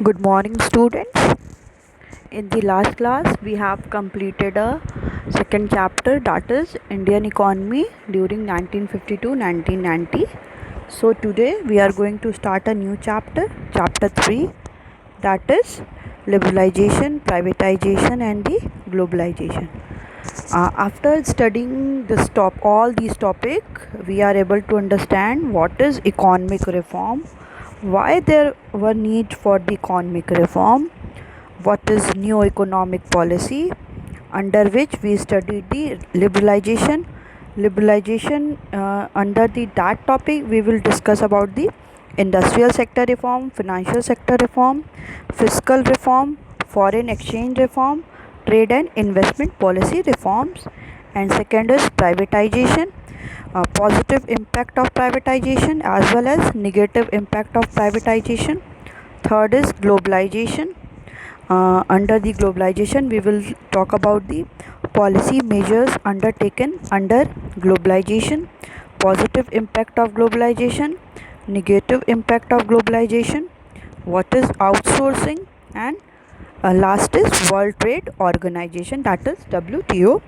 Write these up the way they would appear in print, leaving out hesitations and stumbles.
Good morning, students. In the last class, we have completed a second chapter, that is Indian economy during 1950 to 1990. So today we are going to start a new chapter, chapter 3, that is liberalization, privatization, and the globalization. After studying all these topics, we are able to understand what is economic reform, why there were need for the economic reform, what is new economic policy, under which we studied the liberalization. Under the that topic we will discuss about the industrial sector reform, financial sector reform, fiscal reform, foreign exchange reform, trade and investment policy reforms. And second is privatization, positive impact of privatization as well as negative impact of privatization. Third is globalization. Under the globalization, we will talk about the policy measures undertaken under globalization, positive impact of globalization, negative impact of globalization, what is outsourcing, and last is World Trade Organization, that is WTO.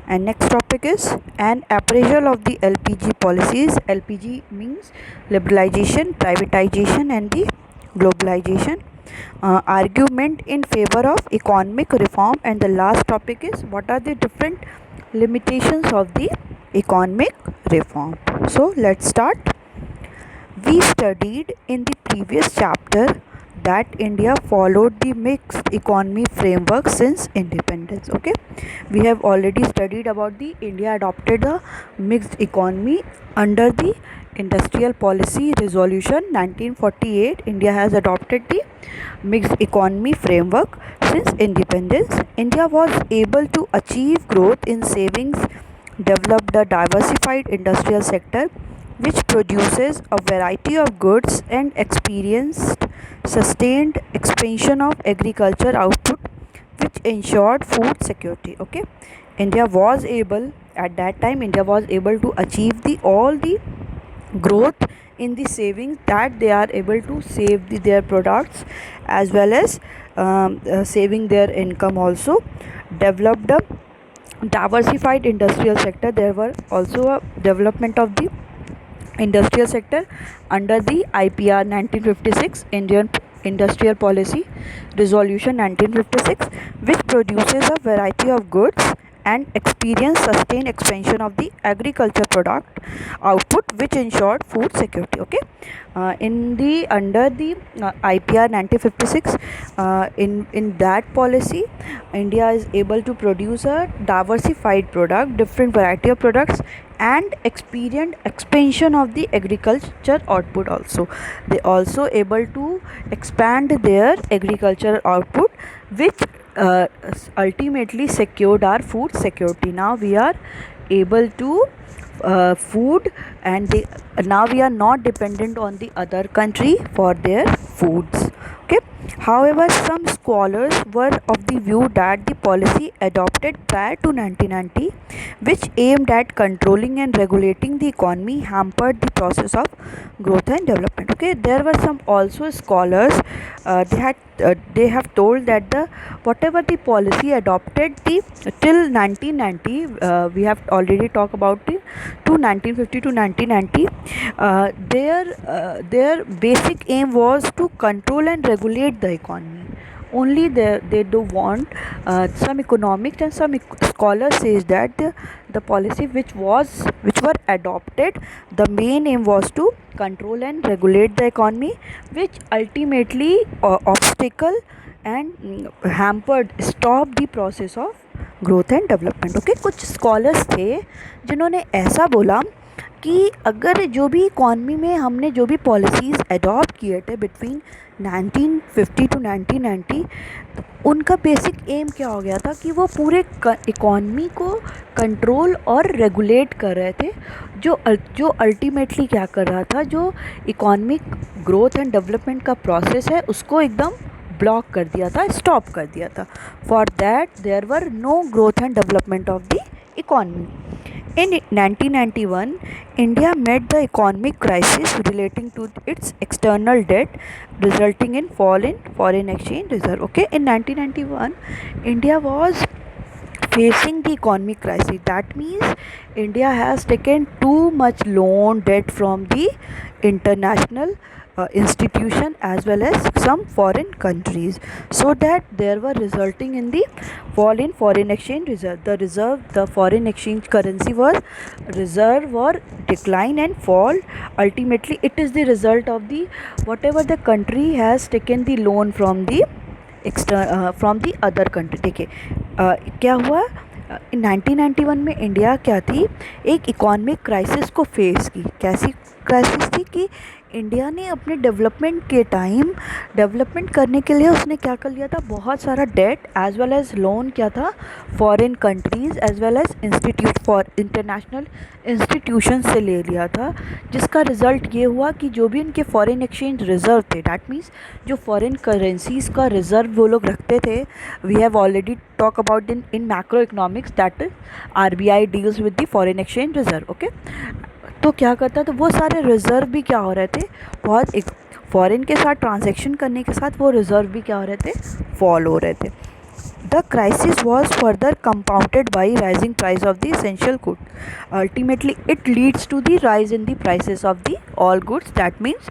And next topic is an appraisal of the LPG policies. LPG means liberalization, privatization, and the globalization. Argument in favor of economic reform. And the last topic is what are the different limitations of the economic reform. So let's start. We studied in the previous chapter that India followed the mixed economy framework since independence. Okay, we have already studied about the India adopted a mixed economy under the Industrial Policy Resolution 1948. India has adopted the mixed economy framework since independence. India was able to achieve growth in savings, developed a diversified industrial sector which produces a variety of goods, and experienced sustained expansion of agriculture output which ensured food security. Okay, India was able at that time, India was able to achieve the all the growth in the savings, that they are able to save their products as well as saving their income also. Developed a diversified industrial sector. There were also a development of the industrial sector under the IPR 1956, Indian Industrial Policy Resolution 1956, which produces a variety of goods and experience sustained expansion of the agriculture product output which ensured food security. Okay, in the under the IPR 1956, in that policy, India is able to produce a diversified product, different variety of products, and experienced expansion of the agriculture output also. They also able to expand their agriculture output, which ultimately secured our food security. Now we are able to food, and now we are not dependent on the other country for their foods. Okay, however, some scholars were of the view that the policy adopted prior to 1990, which aimed at controlling and regulating the economy, hampered the process of growth and development. Okay, there were some also scholars, they have told that the whatever the policy adopted the till 1990, we have already talked about the to 1950 to 1990, their basic aim was to control and regulate the economy. Only they do want some economics, and some scholars says that the policy which were adopted, the main aim was to control and regulate the economy, which ultimately obstacle and hampered stop the process of growth and development. Okay, कुछ scholars थे जिन्होंने ऐसा बोला कि अगर जो भी economy में हमने जो भी पॉलिसीज़ अडॉप्ट किए थे बिटवीन 1950 टू 1990, उनका बेसिक एम क्या हो गया था कि वो पूरे इकॉनमी को कंट्रोल और रेगुलेट कर रहे थे, जो अल्टीमेटली क्या कर रहा था, जो इकॉनमिक ग्रोथ एंड डेवलपमेंट का प्रोसेस है उसको एकदम ब्लॉक कर दिया था, स्टॉप कर दिया था. For that there were no growth and development of the economy. In 1991, India met the economic crisis relating to its external debt, resulting in fall in foreign exchange reserve. Okay, in 1991, India was facing the economic crisis. That means India has taken too much loan debt from the international institution as well as some foreign countries, so that there were resulting in the fall in foreign exchange reserve. The foreign exchange currency was reserve or decline and fall. Ultimately, it is the result of the whatever the country has taken the loan from the from the other country. देखिए क्या हुआ. 1991 में India क्या थी, एक economic crisis को face की. कैसी क्राइसिस थी कि इंडिया ने अपने डेवलपमेंट के टाइम डेवलपमेंट करने के लिए उसने क्या कर लिया था, बहुत सारा debt as well as loan क्या था foreign countries as well as institute for international institution से ले लिया था, जिसका रिज़ल्ट ये हुआ कि जो भी उनके फॉरेन एक्सचेंज रिज़र्व थे, डैट मीन्स जो फॉरेन करेंसीज़ का रिज़र्व वो लोग रखते थे. We have already talk about in macro economics that is RBI deals with the foreign exchange reserve. Okay, तो क्या करता था, वो सारे रिज़र्व भी क्या हो रहे थे, बहुत एक फॉरेन के साथ ट्रांजैक्शन करने के साथ वो रिज़र्व भी क्या हो रहे थे, फॉल हो रहे थे. The crisis was further compounded by rising price of the essential good. Ultimately it leads to the rise in the prices of the all goods. That means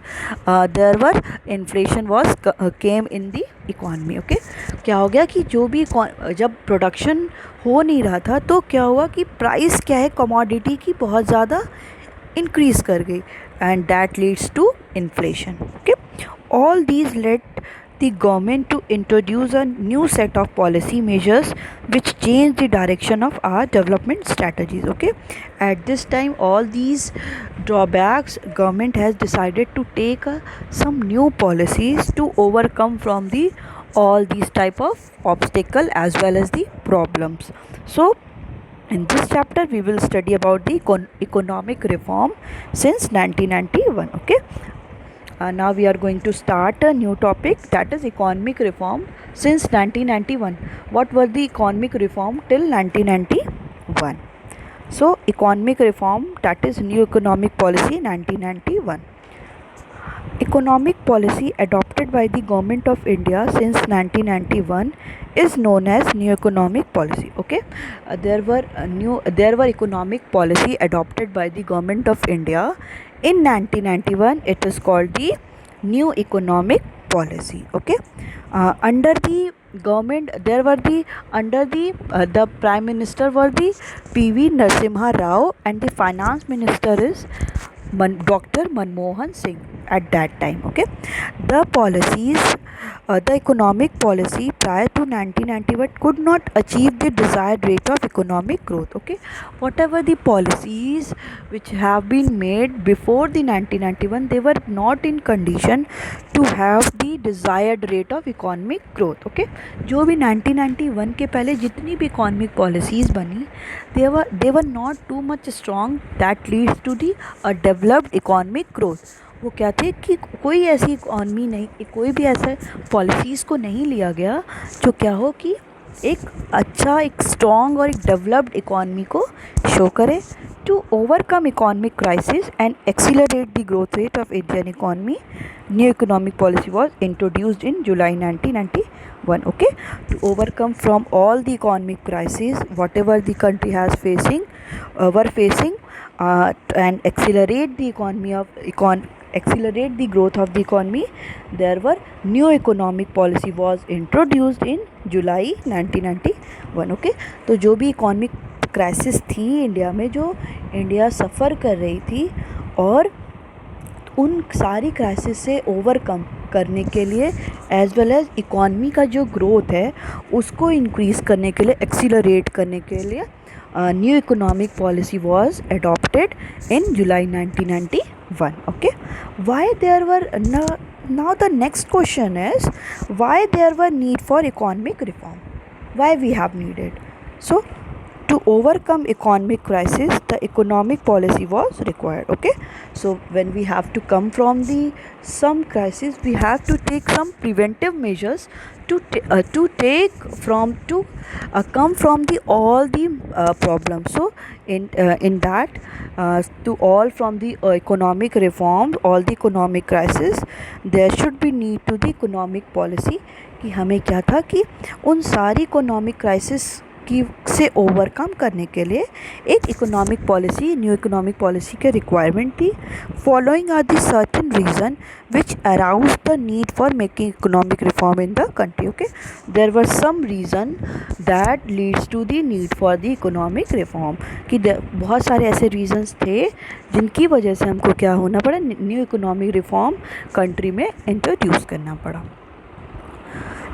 there were inflation was came in the economy. Okay, क्या हो गया कि जो भी जब production हो नहीं रहा था तो क्या हुआ कि प्राइस क्या है कमोडिटी की बहुत ज़्यादा increase कर गई, and that leads to inflation. Okay, all these led the government to introduce a new set of policy measures which change the direction of our development strategies. Okay, at this time all these drawbacks government has decided to take some new policies to overcome from the all these type of obstacle as well as the problems. So in this chapter, we will study about the economic reform since 1991. Okay, now we are going to start a new topic, that is economic reform since 1991. What were the economic reform till 1991? So, economic reform, that is new economic policy 1991. Economic policy adopted by the government of India since 1991 is known as new economic policy. Okay, there were economic policy adopted by the government of India in 1991. It is called the new economic policy. Okay, under the government there were the prime minister were the PV Narasimha Rao, and the finance minister is Dr. Manmohan Singh at that time. Okay, the policies, the economic policy prior to 1991 could not achieve the desired rate of economic growth. Okay, whatever the policies which have been made before the 1991, they were not in condition to have the desired rate of economic growth. Okay, जो भी 1991 के पहले जितनी भी economic policies बनी, they were not too much strong that leads to the developed economic growth. वो क्या थे कि कोई ऐसी इकॉनमी नहीं, कोई भी ऐसे पॉलिसीज़ को नहीं लिया गया जो क्या हो कि एक अच्छा, एक स्ट्रॉन्ग और एक डेवलप्ड इकॉनमी को शो करे. To overcome economic crisis and accelerate the growth rate of Indian economy, new economic policy was introduced in July 1991. Okay, to overcome from all the economic crises whatever the country has were facing, and accelerate the growth of the economy, there were new economic policy was introduced in July 1991. Okay, तो जो भी economic crisis थी India में, जो India सफ़र कर रही थी, और उन सारी क्राइसिस से ओवरकम करने के लिए एज वेल एज इकॉनमी का जो ग्रोथ है उसको इंक्रीज़ करने के लिए, एक्सीलरेट करने के लिए new economic policy was adopted in July 1991. Okay, why there were now the next question is, why there were need for economic reform, why we have needed. So to overcome economic crisis, the economic policy was required. Okay, so when we have to come from the some crisis, we have to take some preventive measures to come from the all the problem. So in that, to all from the economic reforms, all the economic crisis, there should be need to the economic policy कि हमें क्या था कि उन सारी economic crisis की से overcome करने के लिए एक economic policy, new economic policy के रिक्वायरमेंट थी. Following are the certain reason which aroused the need for making economic reform in the country. Okay, there were some reason that leads to the need for the economic reform कि बहुत सारे ऐसे reasons थे जिनकी वजह से हमको क्या होना पड़ा, न्यू इकोनॉमिक रिफॉर्म कंट्री में इंट्रोड्यूस करना पड़ा.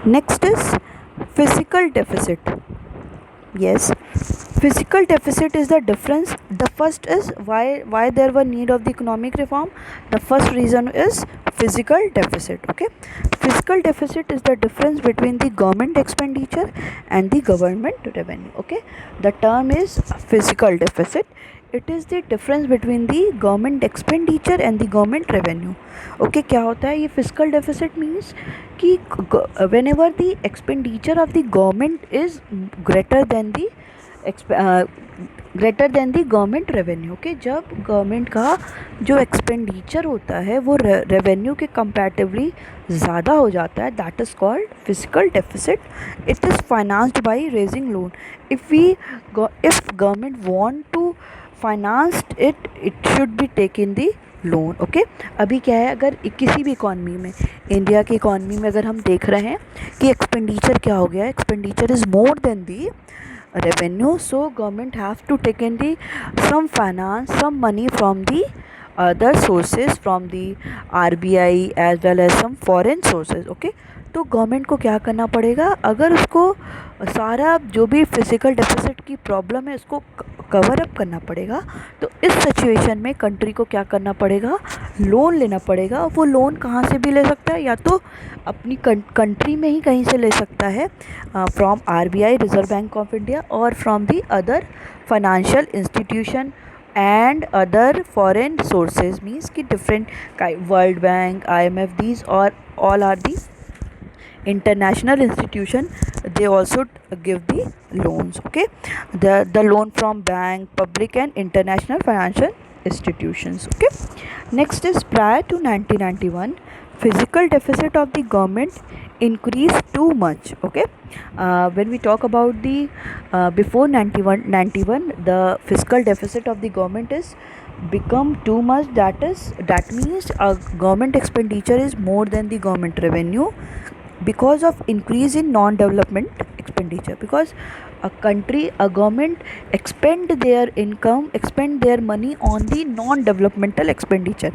Next is physical deficit. Yes, physical deficit is the difference. The first is why there were need of the economic reform. The first reason is physical deficit. Okay, physical deficit is the difference between the government expenditure and the government revenue. Okay, the term is physical deficit. It is the difference between the government expenditure and the government revenue. Okay, क्या होता है ये physical deficit? Means कि whenever the expenditure of the government is greater than the government revenue. Okay, जब government का जो expenditure होता है वो रेवेन्यू के कंपैरेटिवली ज़्यादा हो जाता है, that is called physical deficit. It is financed by raising loan. If government want to finance it should be taken the loan. Okay, अभी क्या है, अगर किसी भी इकॉनमी में, इंडिया की इकॉनमी में अगर हम देख रहे हैं कि एक्सपेंडिचर क्या हो गया, expenditure is more than the revenue, so government have to take in the some finance, some money from the other sources, from the RBI as well as some foreign sources. Okay, तो government को क्या करना पड़ेगा, अगर उसको सारा जो भी फिजिकल डेफिसिट की प्रॉब्लम है उसको कवर अप करना पड़ेगा, तो इस सिचुएशन में कंट्री को क्या करना पड़ेगा, लोन लेना पड़ेगा. वो लोन कहाँ से भी ले सकता है, या तो अपनी कंट्री में ही कहीं से ले सकता है, from RBI, reserve bank of India, और from the other financial institution and other foreign sources. Means कि different World Bank, IMF, these or all are the international institution. They also give the loans. Okay, the loan from bank, public and international financial institutions. Okay, next is prior to 1991 physical deficit of the government increased too much. Okay, when we talk about the before 91 the fiscal deficit of the government is become too much. That means government expenditure is more than the government revenue because of increase in non-development expenditure. Because a government expend their income, expend their money on the non-developmental expenditure.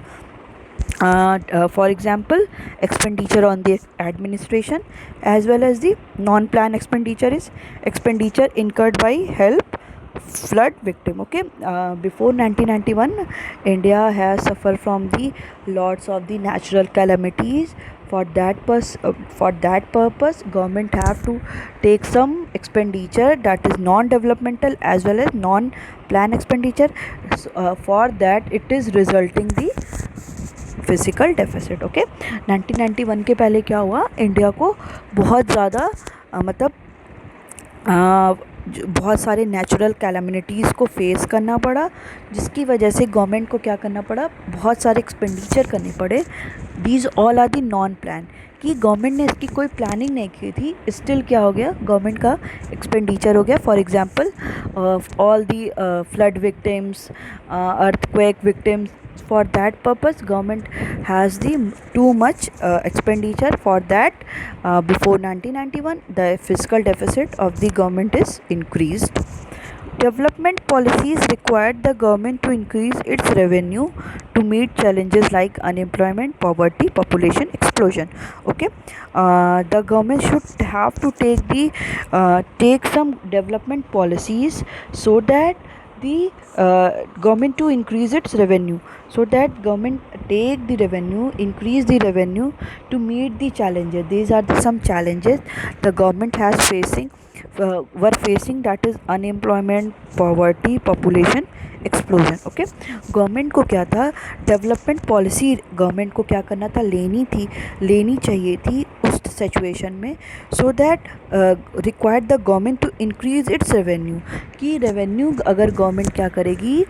For example, expenditure on the administration as well as the non-plan expenditure is expenditure incurred by help flood victim. Okay, before 1991 India has suffered from the lots of the natural calamities. For that purpose government have to take some expenditure that is non-developmental as well as non-plan expenditure. For that it is resulting the physical deficit. Okay, 1991 के पहले क्या हुआ, India को बहुत ज़्यादा मतलब बहुत सारे नेचुरल कैलामिटीज़ को फेस करना पड़ा, जिसकी वजह से गवर्नमेंट को क्या करना पड़ा, बहुत सारे एक्सपेंडिचर करने पड़े. These all are the non plan, कि गवर्नमेंट ने इसकी कोई प्लानिंग नहीं की थी, स्टिल क्या हो गया, गवर्नमेंट का एक्सपेंडिचर हो गया. For example all the flood victims, earthquake victims. For that purpose government has the too much expenditure. For that before 1991 the fiscal deficit of the government is increased. Development policies required the government to increase its revenue to meet challenges like unemployment, poverty, population explosion. Okay, the government should have to take some development policies so that the government to increase its revenue, so that government take the revenue, increase the revenue to meet the challenges. These are some challenges the government has were facing, that is unemployment, poverty, population explosion. Okay, government को क्या था, development policy government को क्या करना था, लेनी चाहिए थी. उस सिचुएशन में, so that required the government to increase its revenue. कि रेवेन्यू अगर गवर्नमेंट क्या करेगी,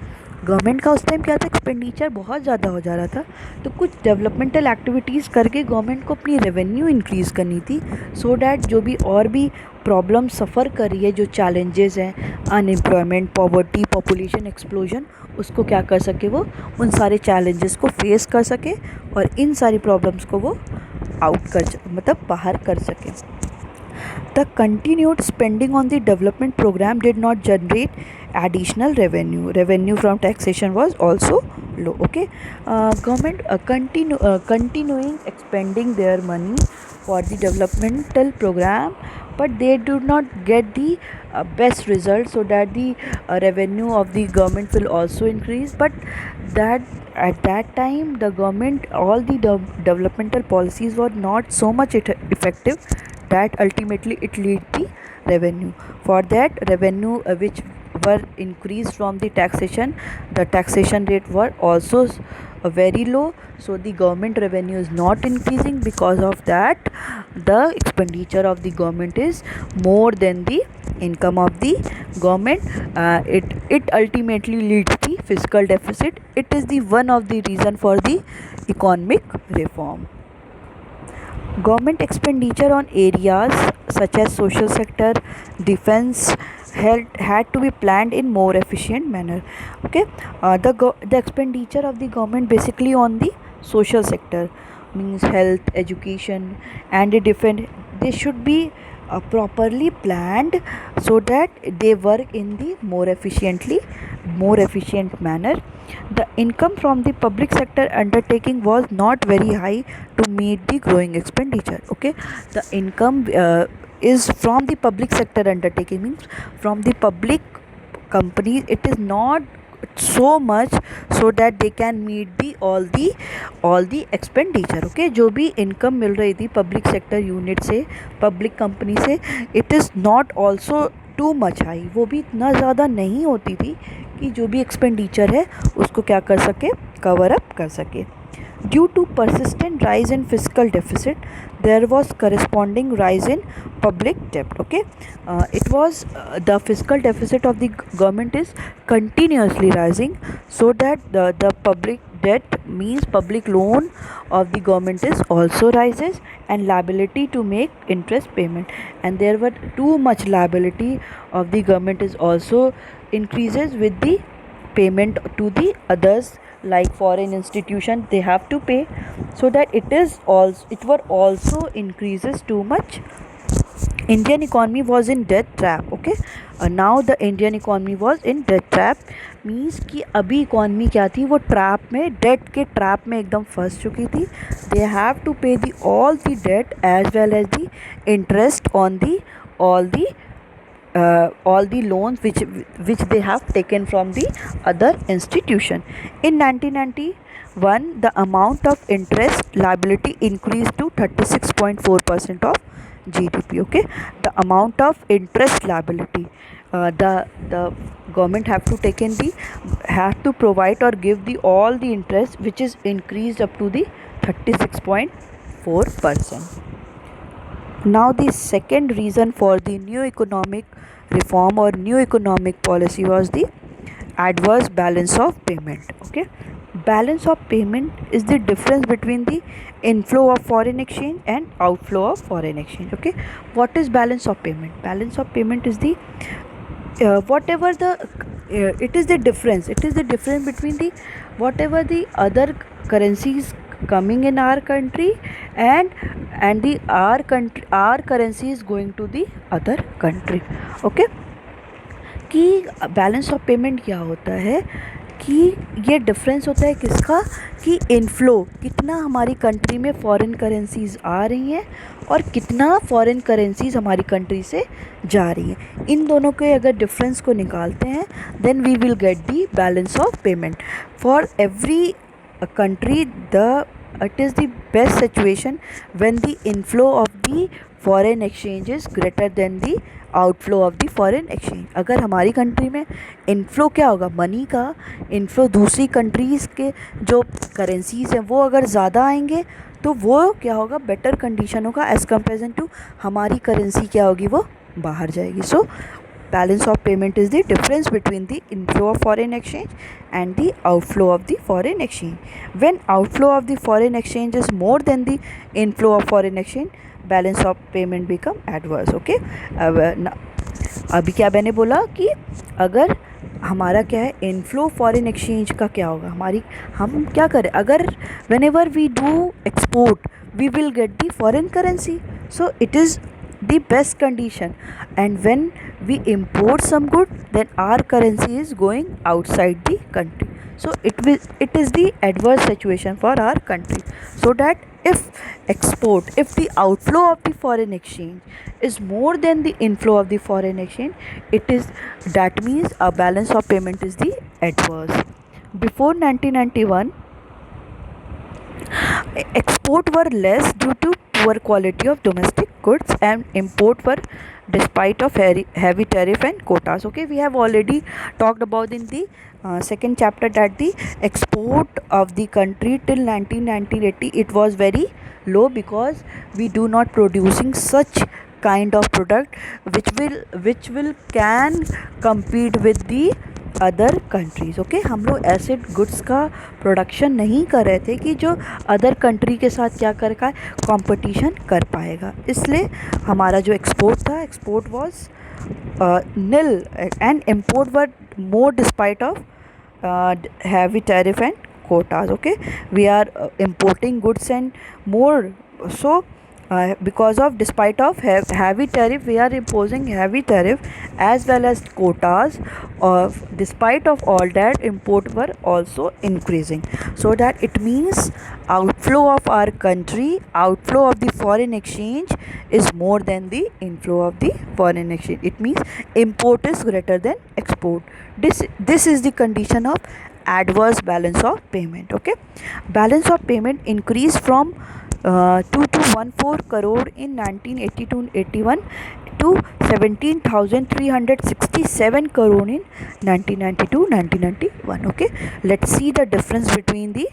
गवर्नमेंट का उस टाइम क्या था, एक्सपेंडिचर बहुत ज़्यादा हो जा रहा था, तो कुछ डेवलपमेंटल एक्टिविटीज़ करके गवर्नमेंट को अपनी रेवेन्यू इंक्रीज़ करनी थी, सो डैट जो भी और भी प्रॉब्लम सफ़र कर रही है, जो चैलेंजेस हैं, अनएम्प्लॉयमेंट, पॉवर्टी, पॉपुलेशन एक्सप्लोजन, उसको क्या कर सके, वो उन सारे चैलेंजेस को फेस कर सके और इन सारी प्रॉब्लम्स को वो मतलब बाहर कर सके। The continued spending on the development program did not generate additional revenue. Revenue from taxation was also low. Okay, government continuing expending their money for the developmental program, but they do not get the best result, so that the revenue of the government will also increase. But that at that time the government, all the developmental policies were not so much effective, that ultimately it lead the revenue. For that revenue which were increased from the taxation, the taxation rate were also very low, so the government revenue is not increasing. Because of that, the expenditure of the government is more than the income of the government. It ultimately leads the fiscal deficit. It is the one of the reason for the economic reform. Government expenditure on areas such as social sector, defense, had to be planned in more efficient manner. Okay, the expenditure of the government basically on the social sector, means health, education, and the defense, they should be properly planned, so that they work in the more efficient manner. The income from the public sector undertaking was not very high to meet the growing expenditure. Okay, the income is from the public sector undertaking, means from the public companies, it is not so much, so that they can meet the all the expenditure. Okay, जो भी income मिल रही थी public sector unit से, public company से, it is not also too much high, वो भी इतना ज़्यादा नहीं होती थी कि जो भी एक्सपेंडिचर है उसको क्या कर सके, कवर अप कर सके. Due to persistent rise in fiscal deficit, there was corresponding rise in public debt. Okay, it was the fiscal deficit of the government is continuously rising, so that the public debt, means public loan of the government is also rises, and liability to make interest payment, and there were too much liability of the government is also increases with the payment to the others, like foreign institution, they have to pay, so that it were also increases too much. Indian economy was in debt trap. Okay, now the Indian economy was in debt trap, means कि अभी economy क्या थी, वो trap में, date के trap में एकदम फंस चुकी थी. दे have to pay the all the debt as well as the interest on the all the loans which they have taken from the other institution. In 1991, the amount of interest liability increased to 36.4% of GDP. Okay, the amount of interest liability, the government have to provide or give the all the interest, which is increased up to the 36.4%. Now the second reason for the new economic reform or new economic policy was the adverse balance of payment. Okay, balance of payment is the difference between the inflow of foreign exchange and outflow of foreign exchange. Okay, what is balance of payment? Balance of payment is the whatever the it is the difference between the whatever the other currencies coming in our country, and the our currency is going to the other country. Okay, कि balance of payment क्या होता है, कि ये difference होता है किसका, कि इनफ्लो कितना हमारी कंट्री में फॉरेन करेंसीज आ रही हैं और कितना फॉरेन करेंसीज हमारी कंट्री से जा रही हैं. इन दोनों के अगर डिफरेंस को निकालते हैं, then we will get the balance of payment. For every country, it is the best situation when the inflow of the foreign exchange is greater than the outflow of the foreign exchange. अगर हमारी country में inflow क्या होगा, money का inflow दूसरी countries के जो currencies हैं वो अगर ज़्यादा आएंगे, तो वो क्या होगा, बेटर कंडीशन होगा एज़ कंपेरिजन टू हमारी करेंसी क्या होगी, वो बाहर जाएगी. सो balance of payment is the difference between the inflow of foreign exchange and the outflow of the foreign exchange. When outflow of the foreign exchange is more than the inflow of foreign exchange, balance of payment become adverse. Okay, अभी क्या मैंने बोला कि अगर हमारा क्या है, inflow foreign exchange का क्या होगा, हमारी हम क्या करें, अगर whenever we do export we will get the foreign currency, so it is the best condition. And when we import some good, then our currency is going outside the country, so it is the adverse situation for our country. So that if the outflow of the foreign exchange is more than the inflow of the foreign exchange, that means our balance of payment is the adverse. Before 1991, export were less due to poor quality of domestic goods, and import were despite of heavy tariff and quotas. Okay, we have already talked about in the second chapter that the export of the country till 1980 it was very low, because we do not producing such kind of product which will can compete with the other countries. Okay, हम लोग ऐसे goods का production नहीं कर रहे थे कि जो अदर कंट्री के साथ क्या कर पाए, कंपटीशन कर पाएगा. इसलिए हमारा जो एक्सपोर्ट था, export was nil and import were more despite of heavy tariff and quotas. Okay, we are importing goods and more, so because of despite of heavy tariff, we are imposing heavy tariff as well as quotas. Despite of all that, import were also increasing, so that it means outflow of our country, outflow of the foreign exchange is more than the inflow of the foreign exchange. It means import is greater than export. This is the condition of adverse balance of payment. Okay, balance of payment increased from 2,214 crore in 1982-81 to 17,367 crore in 1992-1991. Okay, let's see the difference between the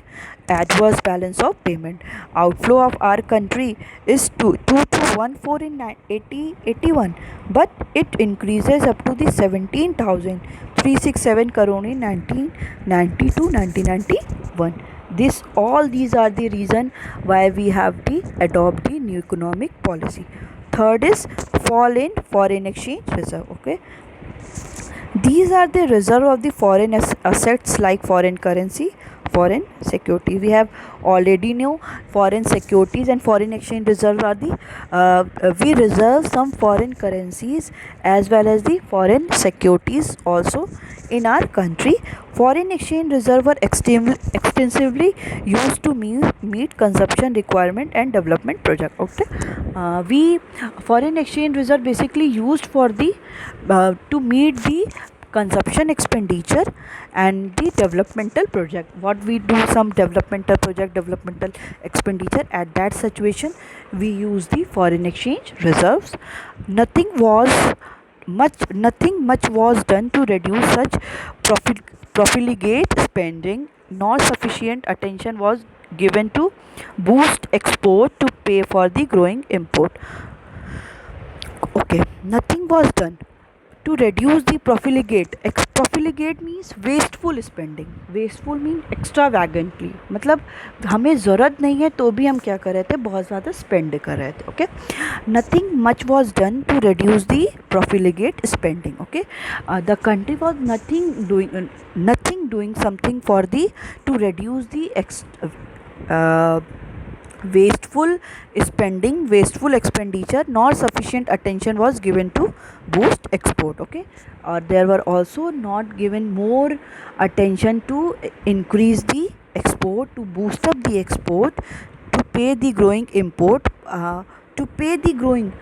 adverse balance of payment. Outflow of our country is 2,214 in 81, but it increases up to the 17,367 crore in 1990-1991. These are the reason why we have to adopt the new economic policy. Third is fall in foreign exchange reserve. Okay, these are the reserve of the foreign assets like foreign currency, foreign security. We have already know foreign securities and foreign exchange reserve are the we reserve some foreign currencies as well as the foreign securities also in our country. Foreign exchange reserve are extensively used to meet consumption requirement and development project. Okay, we foreign exchange reserve basically used for the to meet the consumption expenditure and the developmental project. What we do, some developmental project, developmental expenditure, at that situation we use the foreign exchange reserves. Nothing much was done to reduce such profligate spending, nor sufficient attention was given to boost export to pay for the growing import. Okay, nothing was done to reduce the profligate. Profligate means wasteful spending. Wasteful mean extravagantly, मतलब हमें ज़रूरत नहीं है तो भी हम क्या कर रहे थे, बहुत ज़्यादा स्पेंड कर रहे थे. Okay, nothing much was done to reduce the profligate spending. Okay, the country was nothing doing something for the to reduce the wasteful spending, wasteful expenditure, nor sufficient attention was given to boost export. Okay, or there were also not given more attention to increase the export, to boost up the export, to pay the growing import, to pay the growing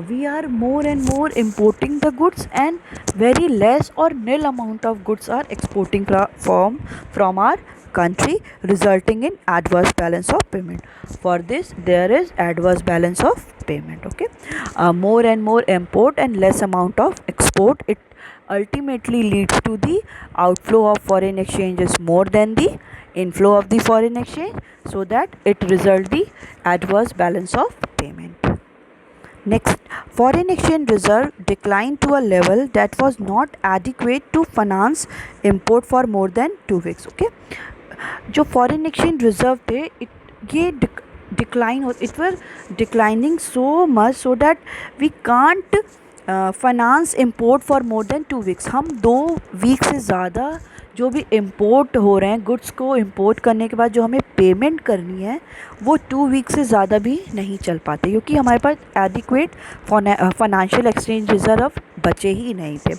we are more and more importing the goods, and very less or nil amount of goods are exporting from our country, resulting in adverse balance of payment. For this there is adverse balance of payment. Okay, more and more import and less amount of export, it ultimately leads to the outflow of foreign exchanges more than the inflow of the foreign exchange, so that it result the adverse balance of payment. Next, foreign exchange reserve declined to a level that was not adequate to finance import for more than 2 weeks. Okay, जो foreign exchange reserve थे ये decline it were declining so much so that we can't finance import for more than 2 weeks. हम 2 week से ज़्यादा जो भी import हो रहे हैं गुड्स को इम्पोर्ट करने के बाद जो हमें पेमेंट करनी है वो 2 वीक से ज़्यादा भी नहीं चल पाते, क्योंकि हमारे पास एडिक्वेट फाइनेंशियल एक्सचेंज रिजर्व बचे ही नहीं थे.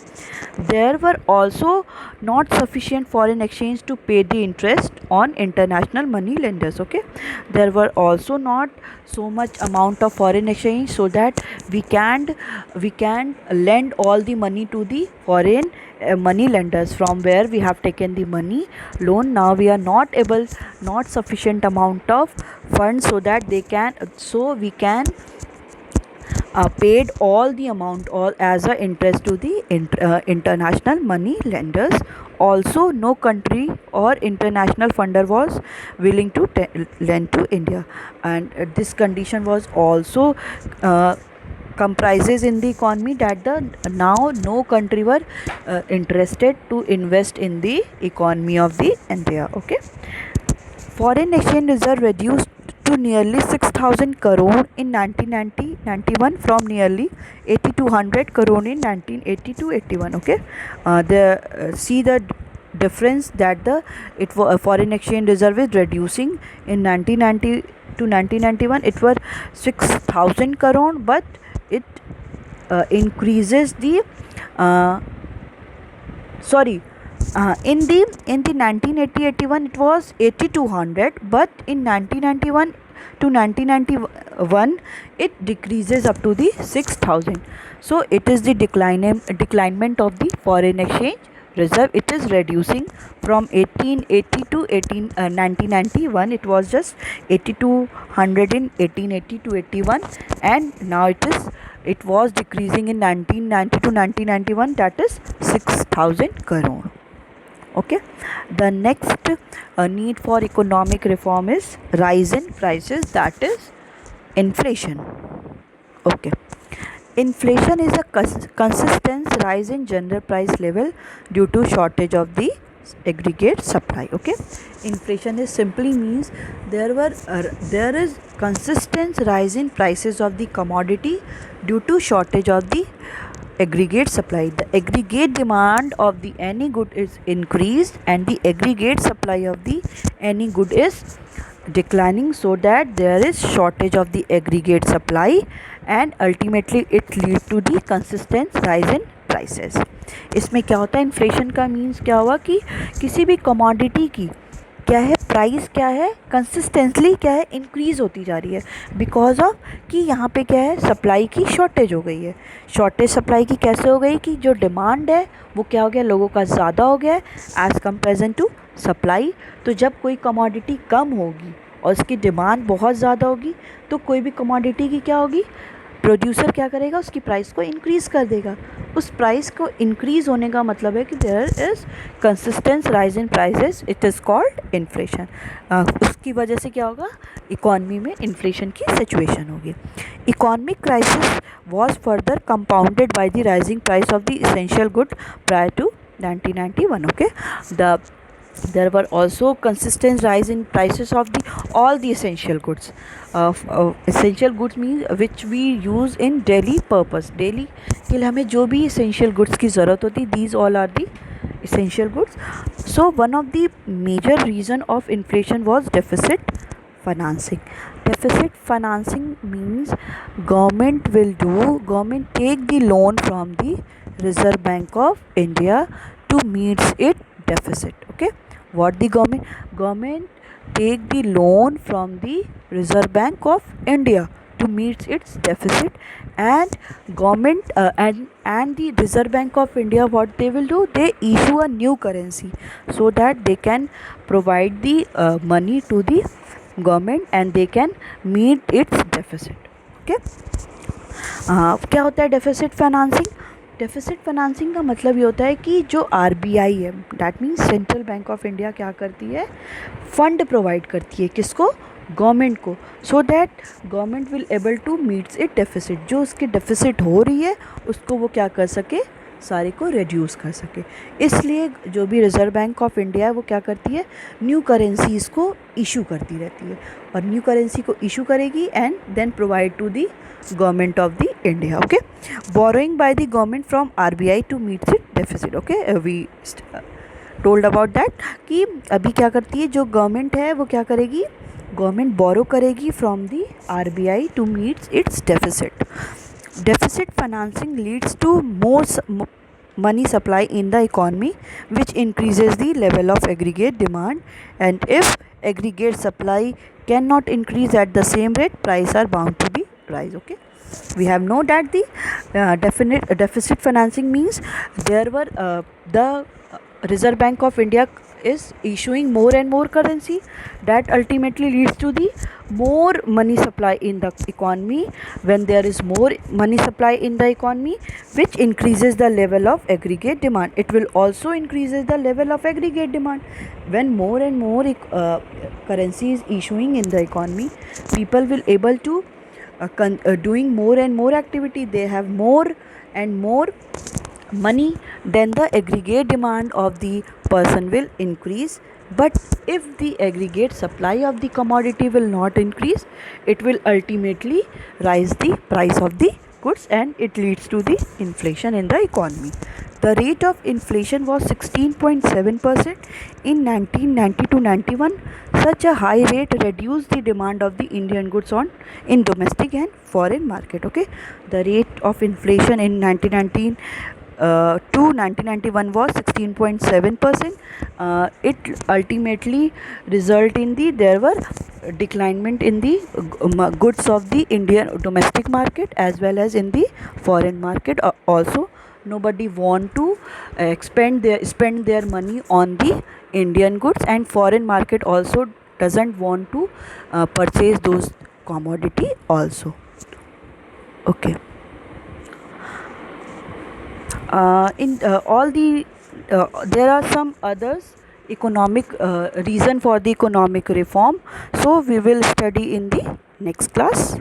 There were also not sufficient foreign exchange to pay the interest on international money lenders. Okay, there were also not so much amount of foreign exchange so that we can lend all the money to the foreign money lenders from where we have taken the money loan. Now we are not sufficient amount of funds so that we can paid all the amount all as a interest to the international money lenders. Also, no country or international funder was willing to lend to India, and this condition was also comprises in the economy that now no country were interested to invest in the economy of the India. Okay, foreign exchange reserve reduced to nearly 6,000 crore in 1990-91 from nearly 8,200 crore in 1980-81. Okay, see the difference that the foreign exchange reserve is reducing in 1990 to 1991. It was 6,000 crore, but it increases the in the 1980-81 it was 8,200, but in 1991 to 1991 it decreases up to the 6,000. So it is the declinement of the foreign exchange reserve. It is reducing from 1880 to 1991. It was just 8,200 in 1880 to 81, and now it was decreasing in 1990 to 1991, that is 6,000 crore. Okay, the next need for economic reform is rise in prices, that is inflation. Okay, inflation is a consistent rise in general price level due to shortage of the aggregate supply. Okay, inflation is simply means there is consistent rise in prices of the commodity due to shortage of the aggregate supply. The aggregate demand of the any good is increased and the aggregate supply of the any good is declining, so that there is shortage of the aggregate supply, and ultimately it lead to the consistent rise in prices. इसमें क्या होता है, inflation का means क्या हुआ कि किसी भी कमोडिटी की क्या है प्राइस क्या है कंसिस्टेंटली क्या है इंक्रीज़ होती जा रही है, बिकॉज ऑफ कि यहाँ पे क्या है सप्लाई की शॉर्टेज हो गई है. शॉर्टेज सप्लाई की कैसे हो गई कि जो डिमांड है वो क्या हो गया, लोगों का ज़्यादा हो गया है एज़ कंपेरिजन टू सप्लाई. तो जब कोई कमोडिटी कम होगी और उसकी डिमांड बहुत ज़्यादा होगी तो कोई भी कमोडिटी की क्या होगी, प्रोड्यूसर क्या करेगा, उसकी प्राइस को इंक्रीज़ कर देगा. उस प्राइस को इंक्रीज़ होने का मतलब है कि there is consistent rise in prices, it is called inflation. उसकी वजह से क्या होगा, इकॉनमी में इन्फ्लेशन की सिचुएशन होगी. Economic crisis was further compounded by the rising price of the essential good prior to 1991. Okay, there were also consistent rise in prices of all the essential goods. Essential goods means which we use in daily purpose. Daily के लिए हमें जो भी essential goods की ज़रूरत होती, these all are the essential goods. So one of the major reason of inflation was deficit financing. Deficit financing means government take the loan from the Reserve Bank of India to meet its deficit. Okay, what the government take the loan from the Reserve Bank of India to meet its deficit, and government and the Reserve Bank of India, what they will do, they issue a new currency so that they can provide the money to the government and they can meet its deficit. Okay, क्या होता है deficit financing, deficit financing का मतलब ये होता है कि जो आरबीआई है, that means central bank of India, क्या करती है, फंड प्रोवाइड करती है किसको, गवर्नमेंट को, so that government will able to meets it deficit, जो उसकी डेफिसिट हो रही है उसको वो क्या कर सके, सारे को रिड्यूस कर सके। इसलिए जो भी रिजर्व बैंक ऑफ इंडिया है वो क्या करती है, न्यू करेंसीज़ को इशू करती रहती है, और न्यू करेंसी को इशू करेगी and then provide to the government of the India. Okay, borrowing by the government from RBI to meet it deficit. Okay, we told about that कि अभी क्या करती है जो गवर्नमेंट है वो क्या करेगी, गवर्नमेंट बोरो करेगी from the RBI to meet its deficit. Deficit financing leads to more money supply in the economy, which increases the level of aggregate demand, and if aggregate supply cannot increase at the same rate, prices are bound to be rise. Okay, we have know that the deficit financing means there were the Reserve Bank of India is issuing more and more currency, that ultimately leads to the more money supply in the economy. When there is more money supply in the economy, which increases the level of aggregate demand, it will also increases the level of aggregate demand. When more and more currency is issuing in the economy, people will able to doing more and more activity, they have more and more money, then the aggregate demand of the person will increase. But if the aggregate supply of the commodity will not increase, it will ultimately rise the price of the goods and it leads to the inflation in the economy. The rate of inflation was 16.7% in 1990 to 91. Such a high rate reduced the demand of the Indian goods on in domestic and foreign market. Okay, the rate of inflation in 1919 to 1991 was 16.7%. It ultimately result in the there were declinement in the goods of the Indian domestic market as well as in the foreign market. Also, nobody want to spend their money on the Indian goods, and foreign market also doesn't want to purchase those commodity also. Okay. In all the there are some others economic reason for the economic reform, so we will study in the next class.